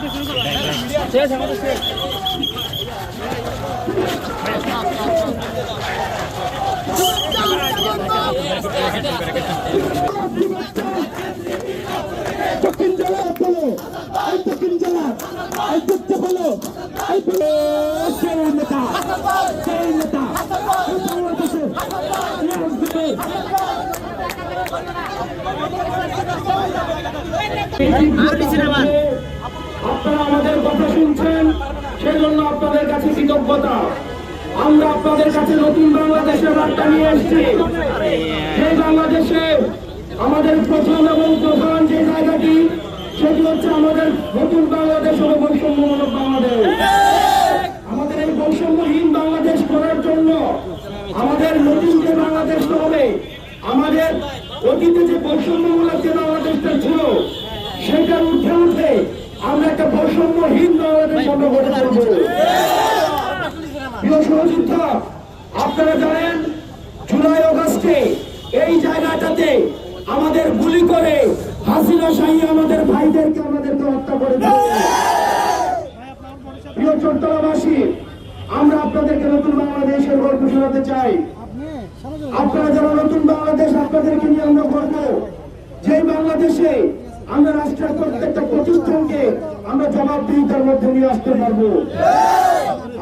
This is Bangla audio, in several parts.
দক্ষিণ জেলার হলো এই দক্ষিণ জেলার এই যুদ্ধ হলো এই সেই নেতা আপনারা আমাদের কথা শুনছেন, সেজন্য আপনাদের কাছে কৃতজ্ঞতা। আমরা আপনাদের কাছে নতুন বাংলাদেশের বার্তা নিয়ে এসেছি। সেই বাংলাদেশে আমাদের প্রথম এবং প্রধান যে জায়গাটি, সেটি হচ্ছে আমাদের নতুন বাংলাদেশ হলো বৈষম্যমূলক বাংলাদেশ। আমাদের এই বৈষম্যহীন বাংলাদেশ করার জন্য আমাদের নতুন যে বাংলাদেশটা হবে, আমাদের অতীতে যে বৈষম্যমূলক যে বাংলাদেশটা ছিল, সেটার উঠে উঠে আমরা একটা বৈষম্যহীন বাংলাদেশ আমরা গড়ে তুলব। প্রিয় সহযোদ্ধা, আপনারা জানেন জুলাই আগস্টে এই জায়গাটাতে আমাদের গুলি করে হাসিনা শাহী আমাদের ভাইদেরকে আমাদেরকে হত্যা করেছে। প্রিয় চট্টগ্রামবাসী, আমরা আপনাদেরকে নতুন বাংলাদেশের গল্প শোনাতে চাই। আপনারা যারা নতুন বাংলাদেশ আপনাদেরকে নিয়ে আমরা গর্ব, যেই বাংলাদেশে আমরা রাষ্ট্রের প্রত্যেকটা প্রতিষ্ঠানকে আমরা জবাবদিহিতার মধ্যে নিয়ে আসতে পারবো।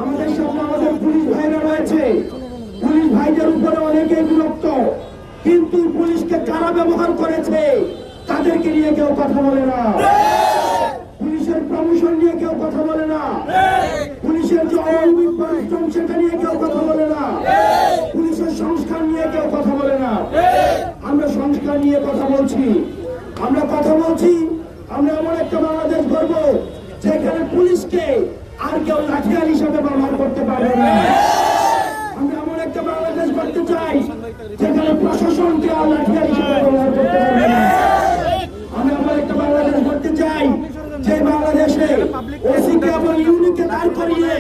আমাদের সামনে আমাদের পুলিশ ভাইরা রয়েছে, পুলিশ ভাইদের উপরে অনেকেই বিরক্ত, কিন্তু পুলিশকে কারা ব্যবহার করেছে তাদেরকে নিয়ে কেউ কথা বলে না। পুলিশের প্রমোশন নিয়ে কেউ কথা বলে না, পুলিশের যে অনৈতিক পরিশ্রম সেটা নিয়ে কেউ কথা বলে না, পুলিশের সংস্কার নিয়ে কেউ কথা বলে না। আমরা সংস্কার নিয়ে কথা বলছি, আমরা কথা বলছি। আমরা এমন একটা বাংলাদেশ গড়ব যেখানে পুলিশকে আর কেউ লাঠিয়াল হিসাবে ব্যবহার করতে পারবে না। আমরা এমন একটা বাংলাদেশ করতে চাই যেখানে প্রশাসনকে আর লাঠিয়াল হিসাবে ব্যবহার করতে পারবে না। আমরা এমন একটা বাংলাদেশ করতে চাই যে বাংলাদেশে ওসিকে এবং ইউনিকে দাঁড় করিয়ে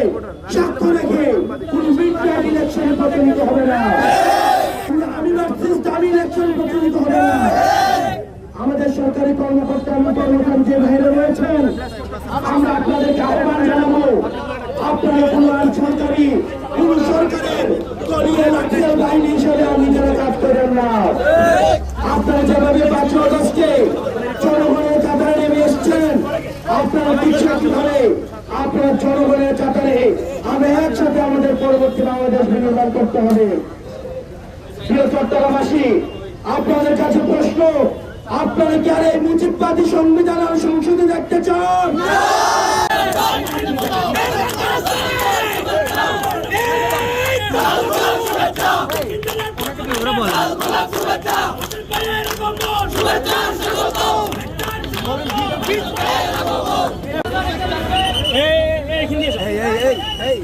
সাক্ষ্য রেখে কোন মিডিয়া ইলেকশনে প্রতিনিধিত্ব হবে না, আমি ভার্সেস দামি ইলেকশনে প্রতিনিধিত্ব হবে না। আমাদের সরকারি কর্মকর্তা এবং কর্মচারী যে বাইরে রয়েছেন, আমরা আপনাদেরকে আহ্বান জানাবো, আপনারা কোন সরকারি কোন সরকারের দলীয় লাঠিয়াল বাহিনী হিসেবে নিজেরা কাজ করেন না। আপনারা যেভাবে 5 আগস্টে জনগণের কাতারে নেমে এসছেন, আপনারা বিশ্বভাবে আপনার জনগণের কাতারে আমরা একসাথে আমাদের পরবর্তী বাংলাদেশ নির্মাণ করতে হবে। প্রিয় চট্টগ্রামবাসী, আপনাদের কাছে প্রশ্ন, আপনারা কি আর এই মুজিববাদী সংবিধান আর সংসদে দেখতে চান? এই